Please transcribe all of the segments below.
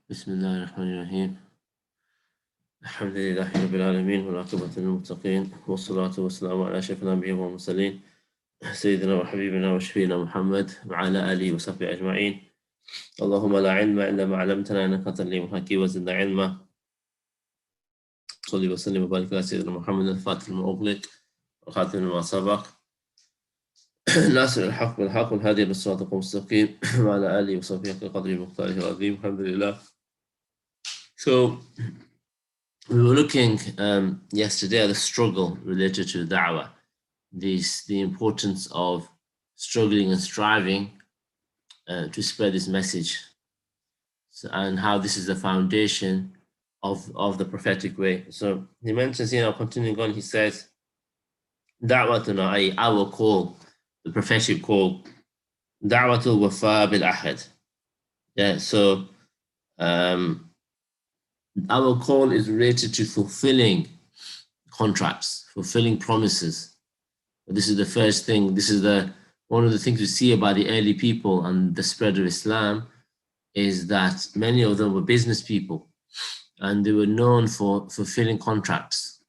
بسم الله الرحمن الرحيم الحمد لله رب العالمين والعاقبة للمتقين والصلاة والسلام على أشرف الأنبياء والمرسلين سيدنا وحبيبنا وشفينا محمد وعلى آله وصحبه أجمعين. اللهم لا علم إلا ما علمتنا إنك أنت العليم الحكيم وزدنا علما. صلي وسلم وبارك على سيدنا محمد الفاتح المغلق وخاتم لما سبق ناصر الحق بالحق والهادي للصراط المستقيم وعلى آله وصحبه قدره مختاره العظيم. الحمد لله. So we were looking yesterday at the struggle related to da'wah, the importance of struggling and striving to spread this message, and how this is the foundation of the prophetic way. So he mentions here, continuing on, he says, da'watuna, our call, the prophetic call, da'watul wafa bil ahad. Yeah, so our call is related to fulfilling contracts, fulfilling promises. This is the first thing. This is one of the things we see about the early people and the spread of Islam, is that many of them were business people, and they were known for fulfilling contracts.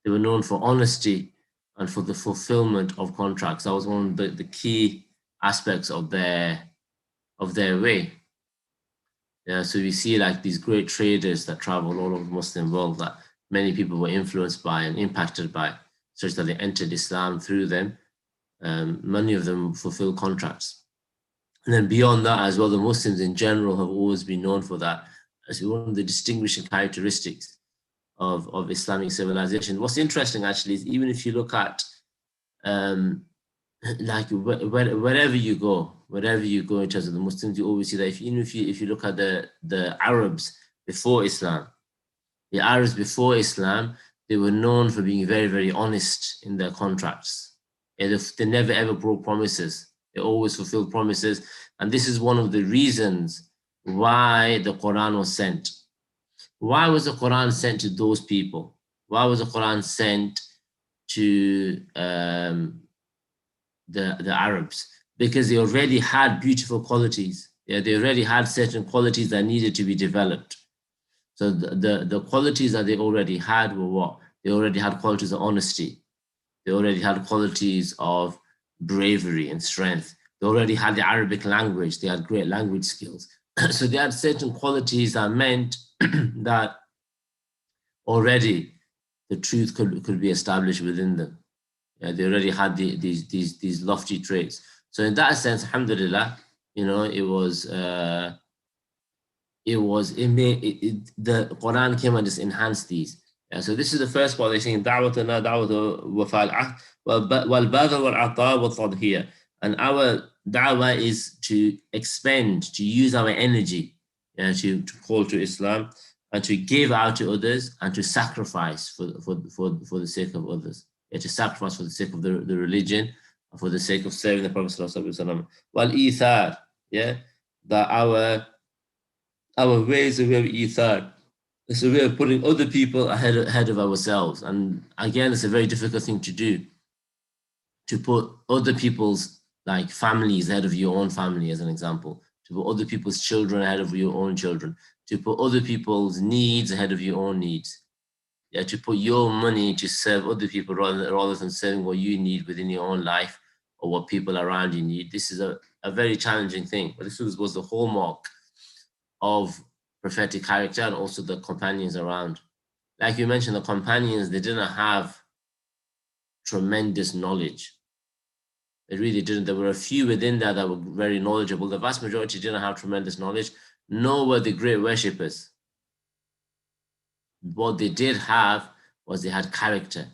They were known for honesty and for the fulfillment of contracts. That was one of the key aspects of their way. Yeah, so we see like these great traders that travel all over the Muslim world that many people were influenced by and impacted by, such that they entered Islam through them. Many of them fulfill contracts. And then beyond that as well, the Muslims in general have always been known for that as one of the distinguishing characteristics of Islamic civilization. What's interesting actually is, even if you look at like wherever you go in terms of the Muslims, you always see that if you look at the Arabs before Islam, they were known for being very, very honest in their contracts. They never ever broke promises. They always fulfilled promises. And this is one of the reasons why the Quran was sent. Why was the Quran sent to those people? Why was the Quran sent to the Arabs? Because they already had beautiful qualities. Yeah, they already had certain qualities that needed to be developed. So the qualities that they already had were what? They already had qualities of honesty. They already had qualities of bravery and strength. They already had the Arabic language. They had great language skills. So they had certain qualities that meant that already the truth could be established within them. Yeah, they already had these lofty traits. So in that sense, alhamdulillah, the Quran came and just enhanced these. Yeah, so this is the first part. They're saying da'watuna da'watu wafal wal badal wal ata wal tadhiya. And our da'wah is to expend, to use our energy, to call to Islam, and to give out to others, and to sacrifice for the sake of others. To sacrifice for the sake of the religion, and for the sake of serving the Prophet ﷺ. Wal ithar, that our ways of ithar. It's a way of putting other people ahead of ourselves. And again, it's a very difficult thing to do, to put other people's like families ahead of your own family, as an example, to put other people's children ahead of your own children, to put other people's needs ahead of your own needs. Yeah, to put your money to serve other people rather than serving what you need within your own life or what people around you need. This is a very challenging thing, but this was the hallmark of prophetic character, and also the companions around. Like you mentioned, the companions, they didn't have tremendous knowledge. They really didn't. There were a few within there that were very knowledgeable. The vast majority didn't have tremendous knowledge, nor were the great worshippers. What they did have was they had character.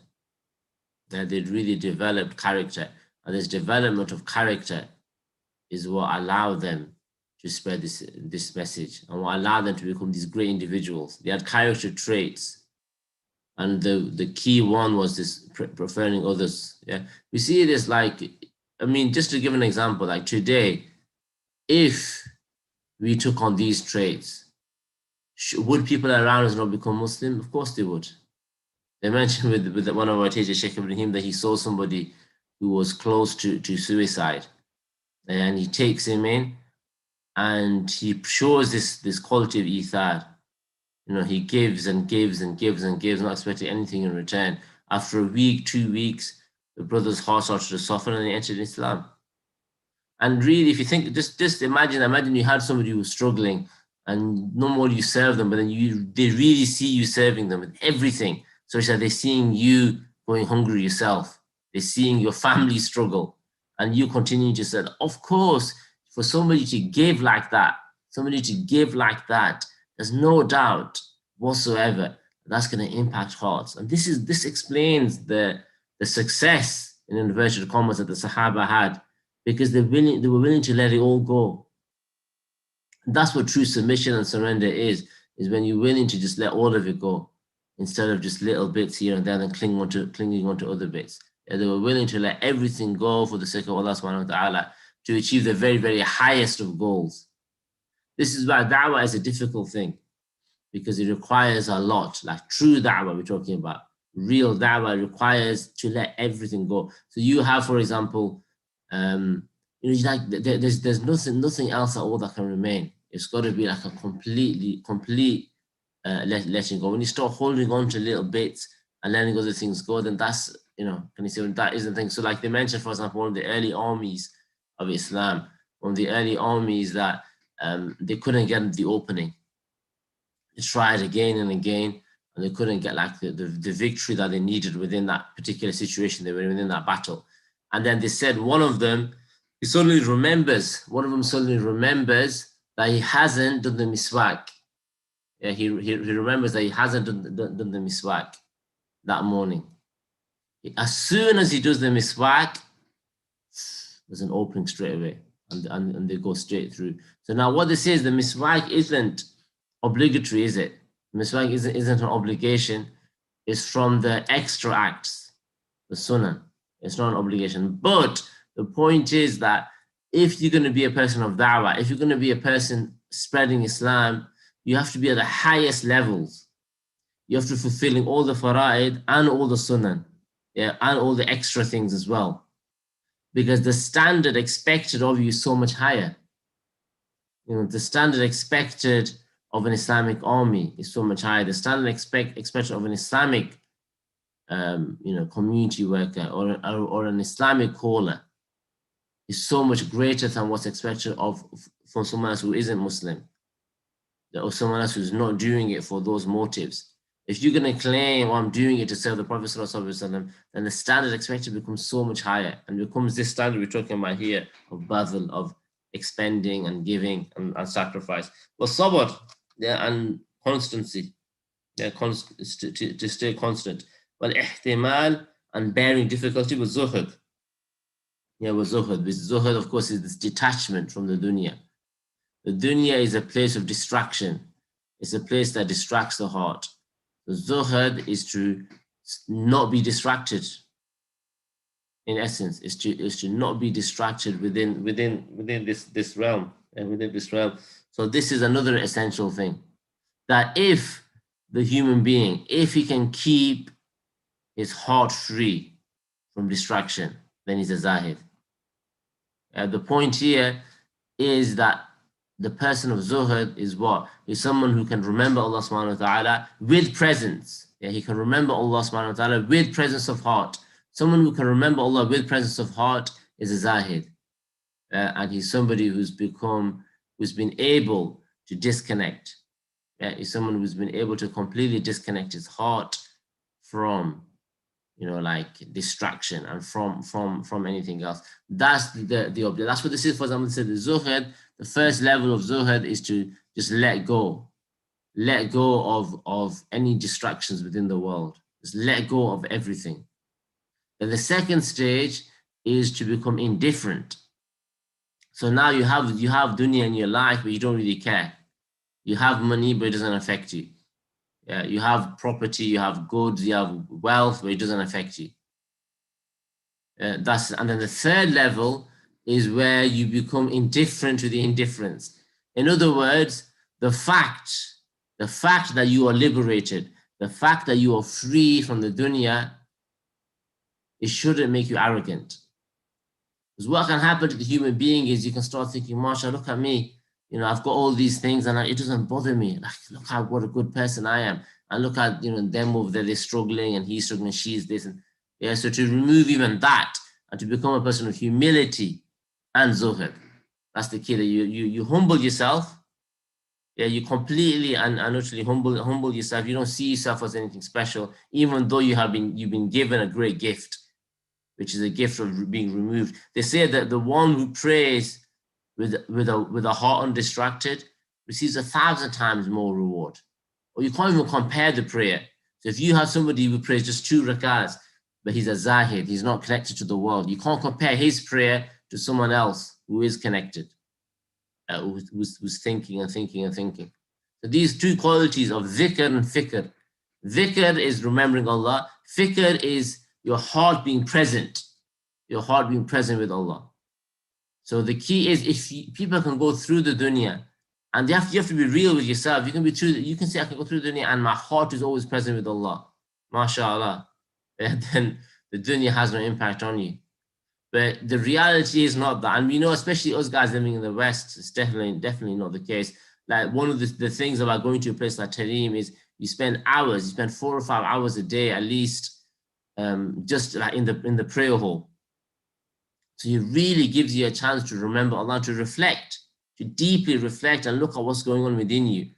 That they really developed character. And this development of character is what allowed them to spread this message, and what allowed them to become these great individuals. They had character traits. And the key one was this preferring others. Yeah, we see this just to give an example, like today, if we took on these traits, would people around us not become Muslim? Of course they would. They mentioned with one of our teachers, Sheikh Ibrahim, that he saw somebody who was close to suicide, and he takes him in, and he shows this quality of ithar. You know, he gives and gives and gives and gives, not expecting anything in return. After a week, 2 weeks, the brother's heart started to soften and he entered Islam. And really, if you think, just imagine you had somebody who was struggling, and no more you serve them, but then they really see you serving them with everything. So it's like they're seeing you going hungry yourself. They're seeing your family struggle, and you continue to say, of course, for somebody to give like that, there's no doubt whatsoever that's going to impact hearts. And this explains the success in inverted commas that the Sahaba had, because they were willing to let it all go. And that's what true submission and surrender is when you're willing to just let all of it go, instead of just little bits here and there and clinging onto other bits. Yeah, they were willing to let everything go for the sake of Allah subhanahu wa ta'ala, to achieve the very, very highest of goals. This is why da'wah is a difficult thing, because it requires a lot. Like true da'wah we're talking about. Real da'wah requires to let everything go. So you have, for example, like there's nothing else at all that can remain. It's got to be like a complete letting go. When you start holding on to little bits and letting other things go, then that's, can you see, that isn't thing. So like they mentioned, for example, one of the early armies of Islam, that they couldn't get the opening. They tried again and again, and they couldn't get like the victory that they needed within that particular situation. They were within that battle. And then they said one of them suddenly remembers that he hasn't done the miswak. Yeah, he remembers that he hasn't done the miswak that morning. As soon as he does the miswak, there's an opening straight away, and they go straight through. So now what this is, the miswak isn't obligatory, is it? The miswak isn't an obligation. It's from the extra acts, the sunnah. It's not an obligation. But the point is that if you're going to be a person of da'wah, if you're going to be a person spreading Islam, you have to be at the highest levels. You have to fulfilling all the fara'id and all the sunnah, yeah, and all the extra things as well. Because the standard expected of you is so much higher. The standard expected of an Islamic army is so much higher. The standard expected of an Islamic community worker or an Islamic caller is so much greater than what's expected from someone else who isn't Muslim, or someone else who's not doing it for those motives. If you're going to claim, I'm doing it to serve the Prophet ﷺ, then the standard expected becomes so much higher, and becomes this standard we're talking about here of badl, of expending and giving and sacrifice. Well, sabr, yeah, and constancy, yeah, to stay constant. Well, ihtimal, and bearing difficulty, with zuhud. Yeah, with zuhud. With zuhud, of course, is this detachment from the dunya. The dunya is a place of distraction. It's a place that distracts the heart. The zuhud is to not be distracted. In essence, is to not be distracted within this realm and within this realm. So this is another essential thing, that if the human being, if he can keep his heart free from distraction, then he's a zahid. The point here is that the person of zuhud is what? Is someone who can remember Allah subhanahu wa ta'ala with presence. Yeah, he can remember Allah subhanahu wa ta'ala with presence of heart. Someone who can remember Allah with presence of heart is a zahid. And he's somebody who's been able to disconnect. He's someone who's been able to completely disconnect his heart from, like distraction and from anything else. That's the object. That's what this is. For example, said the zuhud, the first level of zuhud is to just let go of any distractions within the world. Just let go of everything. Then the second stage is to become indifferent. So now you have dunya in your life, but you don't really care. You have money, but it doesn't affect you. Yeah, you have property, you have goods, you have wealth, but it doesn't affect you. And then the third level is where you become indifferent to the indifference. In other words, the fact that you are liberated, the fact that you are free from the dunya, it shouldn't make you arrogant. Because what can happen to the human being is you can start thinking, Masha, look at me. You know, I've got all these things and it doesn't bother me. Like, look how what a good person I am. And look at, you know, them over there, they're struggling and he's struggling, she's this. And yeah, so to remove even that and to become a person of humility and zuhud, that's the key, that you humble yourself. Yeah, you completely and utterly humble yourself. You don't see yourself as anything special, even though you've been given a great gift, which is a gift of being removed. They say that the one who prays with a heart undistracted receives 1,000 times more reward. Or you can't even compare the prayer. So if you have somebody who prays just 2 rakats, but he's a zahid, he's not connected to the world, you can't compare his prayer to someone else who is connected, who's thinking and thinking and thinking. So these 2 qualities of dhikr and fikr. Dhikr is remembering Allah. Fikr is your heart being present. Your heart being present with Allah. So the key is, if people can go through the dunya, and you have to be real with yourself. You can say, I can go through the dunya and my heart is always present with Allah. MashaAllah. And then the dunya has no impact on you. But the reality is not that. And we know, especially us guys living in the West, it's definitely not the case. Like, one of the things about going to a place like Tarim is you spend 4 or 5 hours a day at least, just like in the prayer hall. So it really gives you a chance to remember Allah, to reflect, to deeply reflect and look at what's going on within you.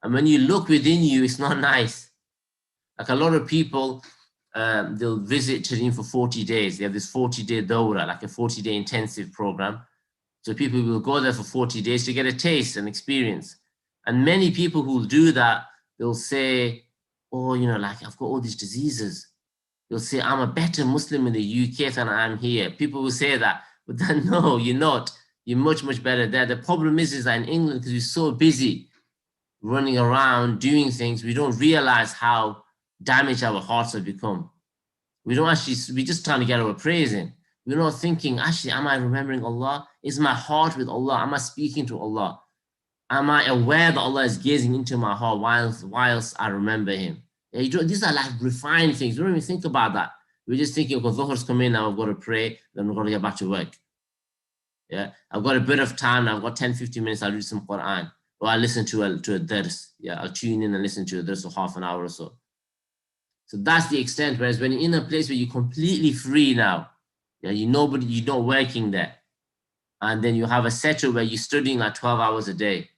And when you look within you, it's not nice. Like, a lot of people, they'll visit Tarim for 40 days. They have this 40-day dawra, like a 40-day intensive program. So people will go there for 40 days to get a taste and experience. And many people who will do that, they'll say, oh, you know, like, I've got all these diseases. They'll say, I'm a better Muslim in the UK than I am here. People will say that, but then no, you're not. You're much, much better there. The problem is that in England, because we're so busy running around doing things, we don't realize how damaged our hearts have become. We don't actually, we're just trying to get our praise in. We're not thinking, actually, am I remembering Allah? Is my heart with Allah? Am I speaking to Allah? Am I aware that Allah is gazing into my heart whilst I remember Him? Yeah, these are like refined things. We don't even think about that. We're just thinking, okay, Zohar's come in, now I've got to pray, then I've got to get back to work. Yeah, I've got a bit of time, now I've got 10, 15 minutes, I'll read some Quran. Or I'll listen to a dars. Yeah, I'll tune in and listen to a dars for half an hour or so. So that's the extent. Whereas when you're in a place where you're completely free now, yeah, you're not working there. And then you have a settle where you're studying like 12 hours a day.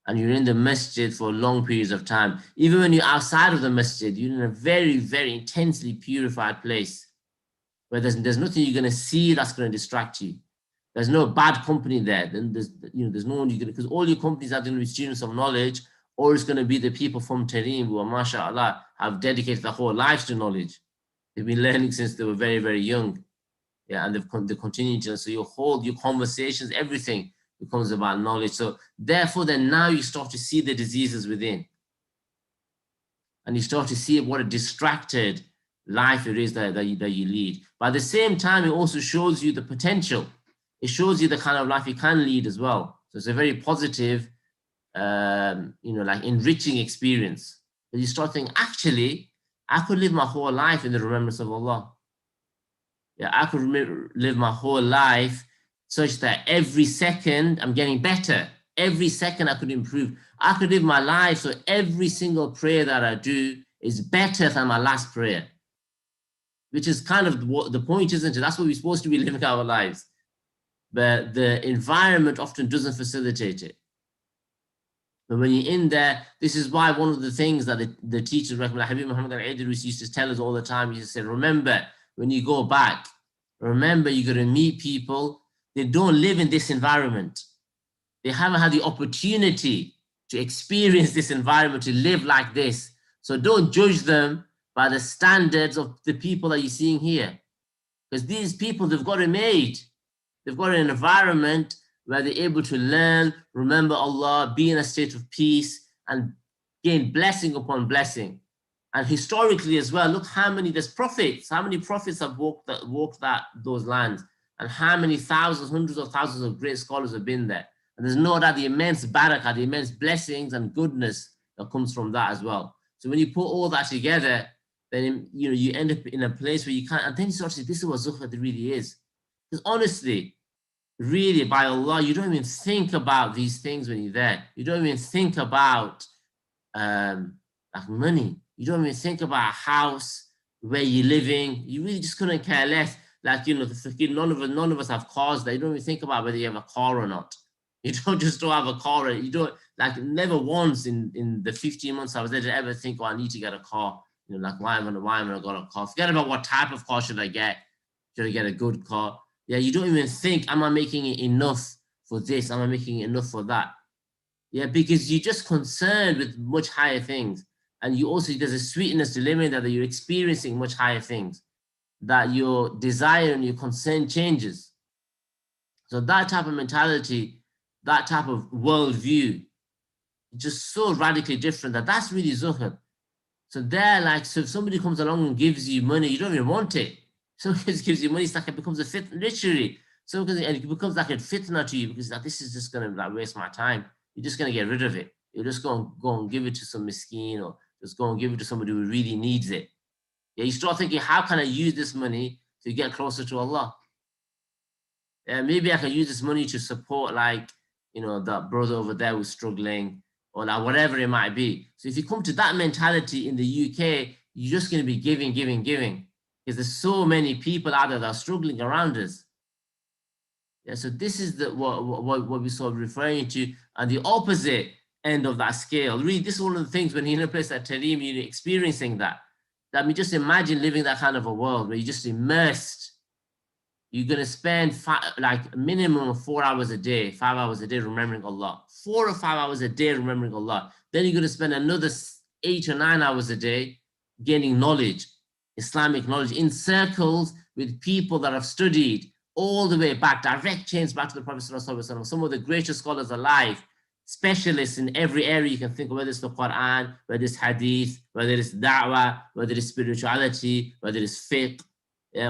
And you're in the masjid for long periods of time. Even when you're outside of the masjid, you're in a very, very intensely purified place where there's nothing you're going to see that's going to distract you. There's no bad company there. Then there's no one you're going to, because all your companies are going to be students of knowledge, or it's going to be the people from Tarim who are, mashallah, have dedicated their whole lives to knowledge. They've been learning since they were very, very young. Yeah, and they continue to. So your conversations, everything becomes about knowledge. So therefore, then now you start to see the diseases within. And you start to see what a distracted life it is that you lead. But at the same time, it also shows you the potential. It shows you the kind of life you can lead as well. So it's a very positive, like enriching experience. But you start thinking, actually, I could live my whole life in the remembrance of Allah. Yeah, I could live my whole life such that every second I'm getting better. Every second I could improve. I could live my life so every single prayer that I do is better than my last prayer, which is kind of what the point, isn't it? That's what we're supposed to be living our lives. But the environment often doesn't facilitate it. But when you're in there, this is why one of the things that the teachers recommend, Habib Muhammad al-Idris used to tell us all the time, he used to say, remember, when you go back, remember you're going to meet people. They don't live in this environment. They haven't had the opportunity to experience this environment, to live like this. So don't judge them by the standards of the people that you're seeing here. Because these people, they've got it made. They've got an environment where they're able to learn, remember Allah, be in a state of peace, and gain blessing upon blessing. And historically as well, look how many, there's prophets, how many prophets have walked those lands, and how many thousands, hundreds of thousands of great scholars have been there. And there's no doubt the immense barakah, the immense blessings and goodness that comes from that as well. So when you put all that together, then you end up in a place where you can't, and then you start to say, this is what Zuhud really is. Because honestly, really, by Allah, you don't even think about these things when you're there. You don't even think about like money. You don't even think about a house, where you're living. You really just couldn't care less. Like, you know, none of us have cars that you don't even think about whether you have a car or not. You don't just don't have a car. You don't, like, never once in the 15 months I was there did I ever think, oh, I need to get a car. You know, like, why am I gonna get a car? Forget about what type of car should I get. Should I get a good car? Yeah, you don't even think, am I making it enough for this? Am I making it enough for that? Yeah, because you're just concerned with much higher things. And you also, there's a sweetness to living that you're experiencing much higher things, that your desire and your concern changes. So that type of mentality, that type of worldview, just so radically different that's really Zuhud. So there, like, so if somebody comes along and gives you money, you don't even want it. Somebody gives you money, it's like it becomes a fit, literally. So it becomes like a fitna to you, because like, this is just gonna like waste my time. You're just gonna get rid of it. You're just gonna go and give it to some miskeen, or just go and give it to somebody who really needs it. Yeah, you start thinking, how can I use this money to get closer to Allah? Maybe I can use this money to support, like, you know, that brother over there who's struggling, or like whatever it might be. So if you come to that mentality in the UK, you're just going to be giving, giving, giving, because there's so many people out there that are struggling around us. Yeah, so this is the what we're sort of referring to, and the opposite end of that scale. Really, this is one of the things when you're in a place like Tarim, you're experiencing that. I mean, just imagine living that kind of a world where you're just immersed. You're going to spend like a minimum of 4 hours a day, 5 hours a day remembering Allah. 4 or 5 hours a day remembering Allah. Then you're going to spend another 8 or 9 hours a day gaining knowledge, Islamic knowledge, in circles with people that have studied all the way back, direct chains back to the Prophet ﷺ, some of the greatest scholars alive, specialists in every area you can think of, whether it's the Quran, whether it's hadith, whether it's da'wah, whether it's spirituality, whether it's fiqh,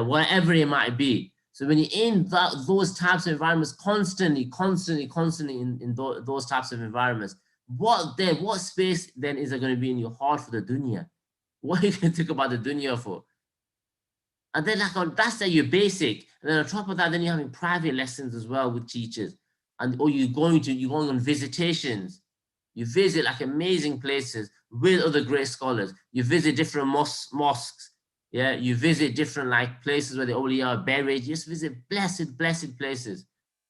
whatever it might be. So when you're in those types of environments, constantly in those types of environments, what space then is there going to be in your heart for the dunya? What are you going to think about the dunya for? And then like that's your basic. And then on top of that, then you're having private lessons as well with teachers. And or you're going on visitations. You visit like amazing places with other great scholars. You visit different mosques. Yeah, you visit different like places where the awliya are buried. You just visit blessed places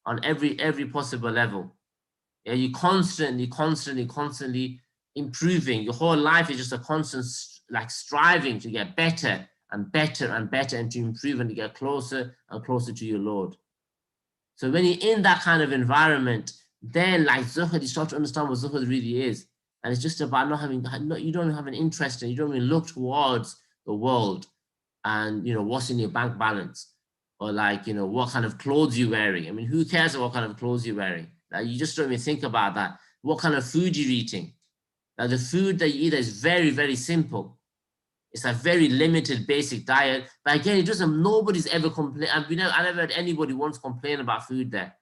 on every possible level. Yeah, you constantly improving. Your whole life is just a constant like striving to get better and better and better, and to improve and to get closer and closer to your Lord. So when you're in that kind of environment, then like Zuhud, you start to understand what Zuhud really is. And it's just about you don't have an interest in, you don't even look towards the world and, you know, what's in your bank balance, or like, you know, what kind of clothes you're wearing. I mean, who cares what kind of clothes you're wearing? Like, you just don't even think about that. What kind of food you're eating. Now, the food that you eat is very, very simple. It's a very limited basic diet. But again, it doesn't, nobody's ever complained. I never heard anybody once complain about food there.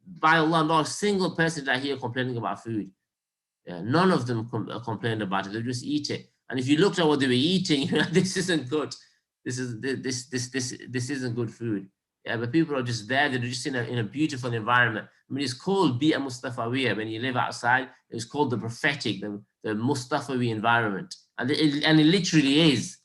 By Allah, not a single person that I hear complaining about food. Yeah, none of them complained about it. They just eat it. And if you looked at what they were eating, you know, this isn't good. This isn't good food. Yeah, but people are just there. They're just in a beautiful environment. I mean, it's called Bi'a Mustafawiya. When you live outside, it's called the prophetic, the Mustafawi environment. And it literally is.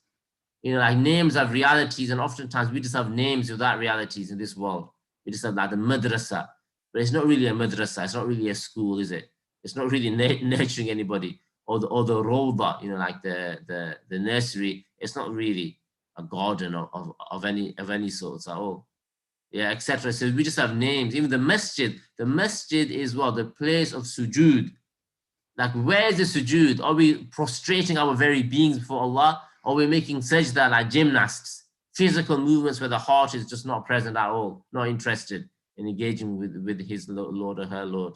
You know, like names have realities, and oftentimes we just have names without realities in this world. We just have like the madrasa, but it's not really a madrasa. It's not really a school, is it? It's not really nurturing anybody. Or the rawda, you know, like the nursery. It's not really a garden of any sorts at all. Yeah, etc. So we just have names. Even the masjid is what? The place of sujood. Like, where's the sujood? Are we prostrating our very beings before Allah? Or are we making sajda like gymnasts? Physical movements where the heart is just not present at all, not interested in engaging with his Lord or her Lord.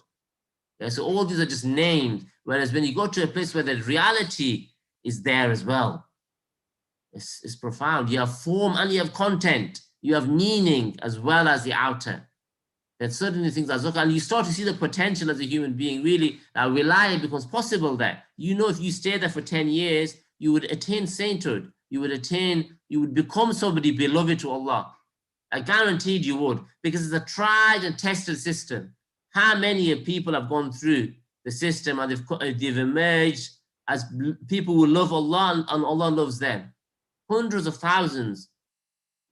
Yeah, so all these are just names. Whereas when you go to a place where the reality is there as well, it's profound. You have form and you have content. You have meaning as well as the outer. There's certainly things that and you start to see the potential as a human being, really, rely becomes possible there. You know, if you stay there for 10 years, you would attain sainthood. You would become somebody beloved to Allah. I guaranteed you would, because it's a tried and tested system. How many people have gone through the system and they've emerged as people who love Allah and Allah loves them? Hundreds of thousands.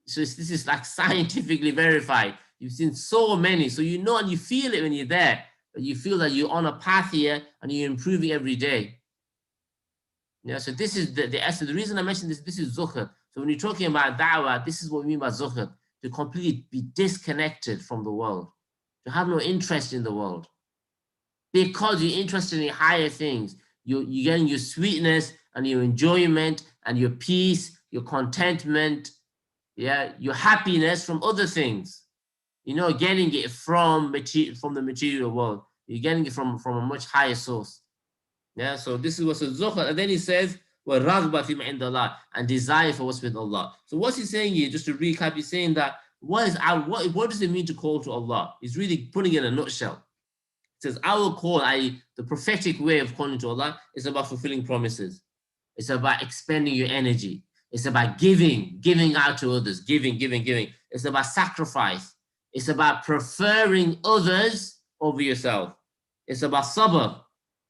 So this is like scientifically verified. You've seen so many, so you know and you feel it when you're there. But you feel that you're on a path here and you're improving every day. Yeah, so this is the essence. The reason I mentioned this is Zohar. So when you're talking about da'wah, this is what we mean by Zohar, to completely be disconnected from the world, to have no interest in the world. Because you're interested in higher things, you're getting your sweetness and your enjoyment and your peace, your contentment, yeah, your happiness from other things. You're not getting it from the material world. You're getting it from a much higher source. Yeah, so this is what's a Zohar. And then he says, وَرَغْبَ فِي مَا عِنْدَ اللَّهِ, and desire for what's with Allah. So what's he saying here? Just to recap, he's saying that what does it mean to call to Allah? He's really putting it in a nutshell. It says our call, i.e. the prophetic way of calling to Allah, is about fulfilling promises. It's about expending your energy. It's about giving out to others, giving. It's about sacrifice. It's about preferring others over yourself. It's about sabr,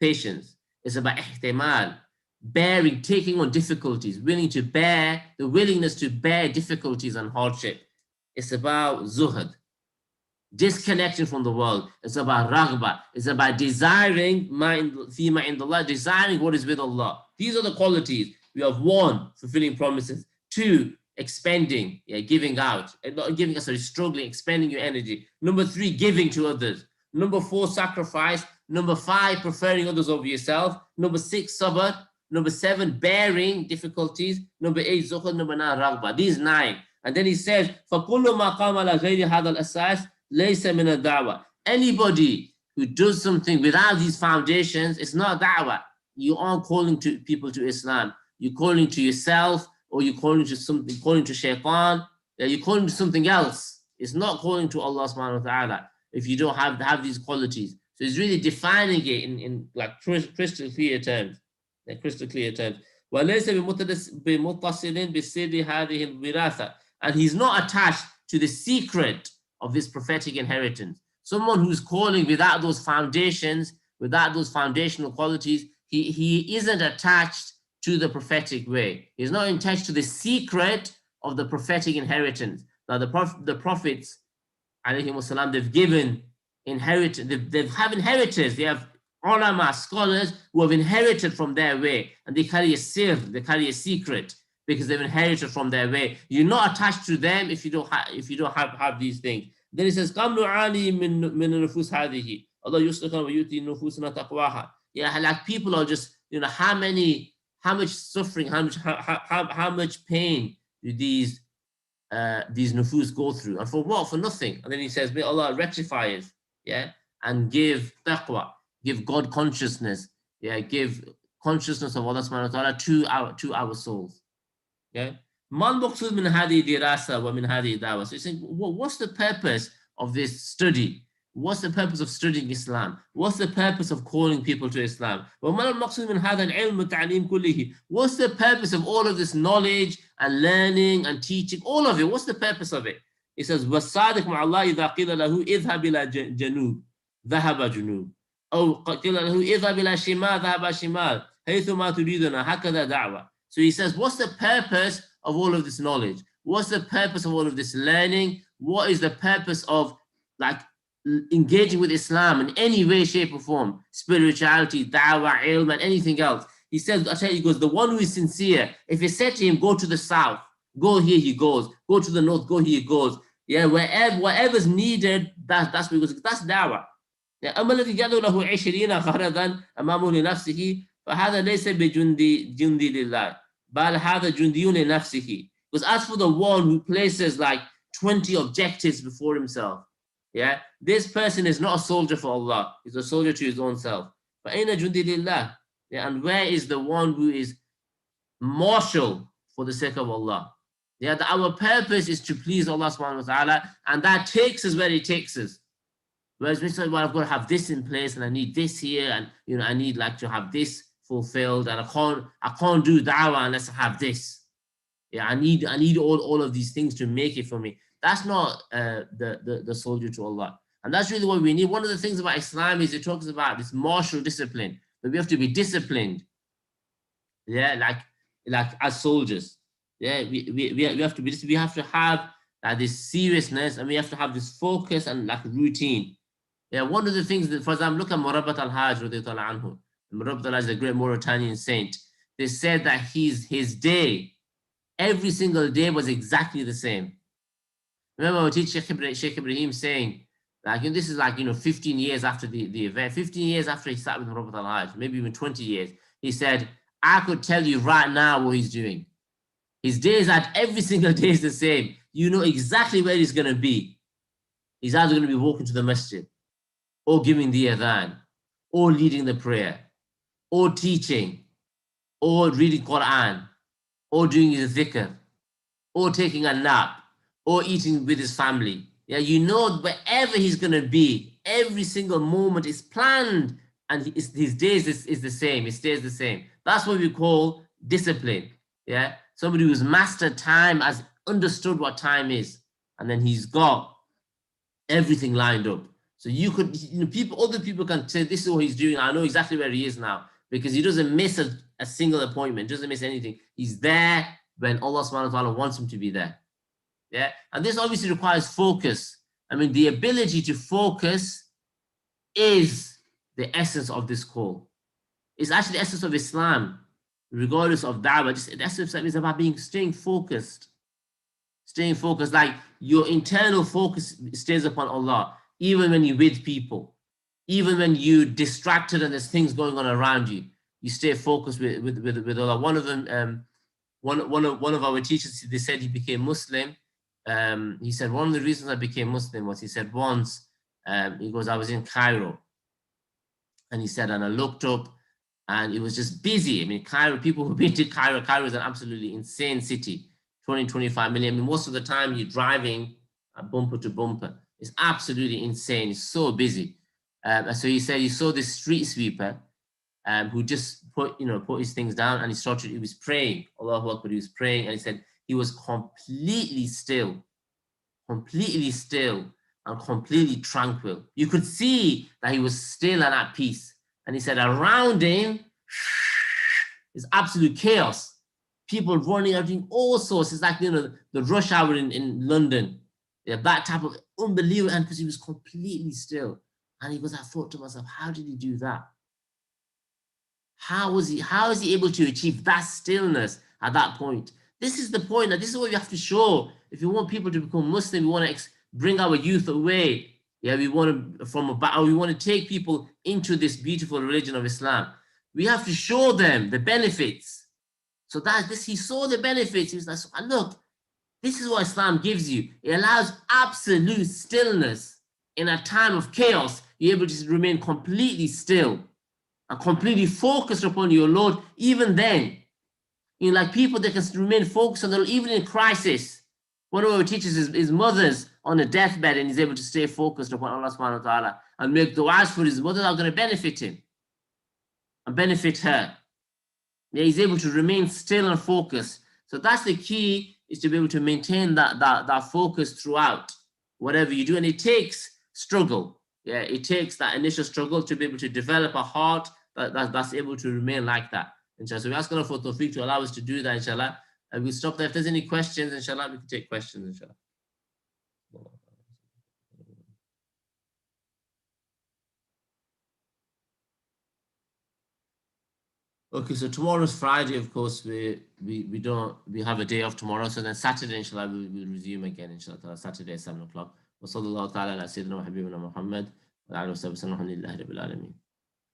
patience. It's about ihtimal, bearing, taking on difficulties, the willingness to bear difficulties and hardship. It's about zuhud, disconnection from the world. It's about raghba. It's about desiring fima indallah, desiring what is with Allah. These are the qualities. We have 1, fulfilling promises. 2, expending, giving out. Not giving, struggling, expending your energy. Number 3, giving to others. Number 4, sacrifice. Number 5, preferring others over yourself. Number 6, sabr. Number 7, bearing difficulties. Number 8, zuhud. Number 9, raghba. These 9. And then he says, فَكُلُّ مَا قَامَ عَلَى غَيْرِ هَذَا الْأَسَاسِ لَيْسَ مِنَ الدَّعْوَةِ. Anybody who does something without these foundations, it's not da'wah. You aren't calling to people to Islam. You're calling to yourself, or you're calling to something, calling to shaitan. You're calling to something else. It's not calling to Allah subhanahu wa ta'ala if you don't have these qualities. So he's really defining it in like crystal clear terms. Crystal clear terms. And he's not attached to the secret of this prophetic inheritance. Someone who's calling without those foundations, without those foundational qualities, he isn't attached to the prophetic way. He's not attached to the secret of the prophetic inheritance. Now the prophets, alayhi wasalam, they've given inheritance, they have inheritors, they have ulama, scholars who have inherited from their way, and they carry a sir, they carry a secret, because they've inherited from their way. You're not attached to them if you don't have these things. Then he says, "Kam nu'ani min nufus hadihi, Allah yuslikan wa yuti nufusana taqwaha." Yeah, like people are just, how much suffering, how much pain do these nufus go through, and for what? For nothing. And then he says, may Allah rectify it, and give taqwa, give God consciousness, give consciousness of Allah subhanahu wa ta'ala to our souls. Man maqsood min hadi dirasa wa min hadi da'wa. So he's saying, what's the purpose of this study? What's the purpose of studying Islam? What's the purpose of calling people to Islam? What's the purpose of all of this knowledge and learning and teaching? All of it. What's the purpose of it? He says, وَالصَّادِقُ مَعَ اللَّهِ إِذَا قِيلَ لَهُ اذْهَبْ إِلَى جَنُوبٍ ذَهَبَ جُنُوبٍ أو قِيلَ لَهُ اذْهَبْ إِلَى شِمَالٍ ذَهَبَ شِمَالٍ حَيْثُ مَا تُرِيدُنَا هَكَذَا دَعْوَةٌ. So he says, what's the purpose of all of this knowledge? What's the purpose of all of this learning? What is the purpose of engaging with Islam in any way, shape, or form? Spirituality, da'wah, ilm, and anything else. He says, he goes, the one who is sincere, if you said to him, go to the south, go here, he goes. Go to the north, go here, he goes. Whatever's needed, that's where he goes. That's da'wah. أما الذي جعل له 20 غرضا أمامه لنفسه فهذا ليس بجندي لله بل هذا جندي لنفسه. Because as for the one who places 20 objectives before himself, this person is not a soldier for Allah. He's a soldier to his own self. فأين جندي لله. And where is the one who is martial for the sake of Allah? Our purpose is to please Allah subhanahu wa ta'ala, and that takes us where it takes us. Whereas we say, I've got to have this in place, and I need this here, and I need to have this fulfilled, and I can't do da'wah unless I have this. I need all of these things to make it for me. That's not the soldier to Allah. And that's really what we need. One of the things about Islam is it talks about this martial discipline, that we have to be disciplined. Yeah, like as soldiers. Yeah, we have to be, we have to have this seriousness, and we have to have this focus and like routine. Yeah, one of the things that, for example, look at Murabbat al-Hajj radiyallahu anhu. Murabbat al-Hajj is a great Mauritanian saint. They said that his day, every single day was exactly the same. Remember our teacher Sheikh Ibrahim saying, like, this is like, 15 years after the event, 15 years after he started with Murabbat al-Hajj, maybe even 20 years, he said, I could tell you right now what he's doing. His days, at every single day is the same. You know exactly where he's going to be. He's either going to be walking to the masjid, or giving the adhan, or leading the prayer, or teaching, or reading Quran, or doing his dhikr, or taking a nap, or eating with his family. Yeah, you know wherever he's going to be, every single moment is planned, and his days is the same. It stays the same. That's what we call discipline. Yeah, somebody who's mastered time, has understood what time is, and then he's got everything lined up. So you could, other people can say, this is what he's doing. I know exactly where he is now, because he doesn't miss a single appointment, doesn't miss anything. He's there when Allah subhanahu wa ta'ala wants him to be there. Yeah, and this obviously requires focus. I mean, the ability to focus is the essence of this call. It's actually the essence of Islam, regardless of da'wah. The essence of Islam is about staying focused. Staying focused, like your internal focus stays upon Allah, even when you're with people, even when you're distracted and there's things going on around you, you stay focused with Allah. One of them, one of our teachers, they said he became Muslim. He said, one of the reasons I became Muslim was, he said, once, he goes, I was in Cairo, and he said, and I looked up, and it was just busy. I mean, Cairo, people who've been to Cairo is an absolutely insane city, 20-25 million. I mean, most of the time you're driving bumper to bumper. It's absolutely insane. It's so busy. So he said he saw this street sweeper who just put his things down, and he was praying. Allahu Akbar, he was praying, and he said he was completely still and completely tranquil. You could see that he was still and at peace. And he said around him is absolute chaos. People running out, doing all sorts. It's like, the rush hour in London. Yeah, that type of unbelievable, and because he was completely still. And he goes, I thought to myself, how did he do that? How is he able to achieve that stillness at that point? This is the point, that this is what we have to show. If you want people to become Muslim, we want to bring our youth away. Yeah, we want to take people into this beautiful religion of Islam. We have to show them the benefits. So he saw the benefits. He was like, look, this is what Islam gives you. It allows absolute stillness in a time of chaos. You're able to remain completely still and completely focused upon your Lord. Even then, like people that can remain focused on the Lord, even in crisis. One of our teachers, his mother's on a deathbed, and he's able to stay focused upon Allah subhanahu wa ta'ala and make du'as for his mother that are going to benefit him and benefit her. Yeah, he's able to remain still and focused. So that's the key, is to be able to maintain that focus throughout whatever you do. And it takes struggle. Yeah, it takes that initial struggle to be able to develop a heart that's able to remain like that. Inshallah. So we ask Allah for tawfiq to allow us to do that, inshallah. And we'll stop there. If there's any questions, inshallah, we can take questions, inshallah. Okay, so tomorrow's Friday, of course. We have a day off tomorrow. So then Saturday, inshallah, we'll resume again, inshallah. Saturday at 7 o'clock. Wa sallallahu ta'ala ala sayyidina wa habibina Muhammad wa ala wa sallam, alhamdulillahi rabbil alameen.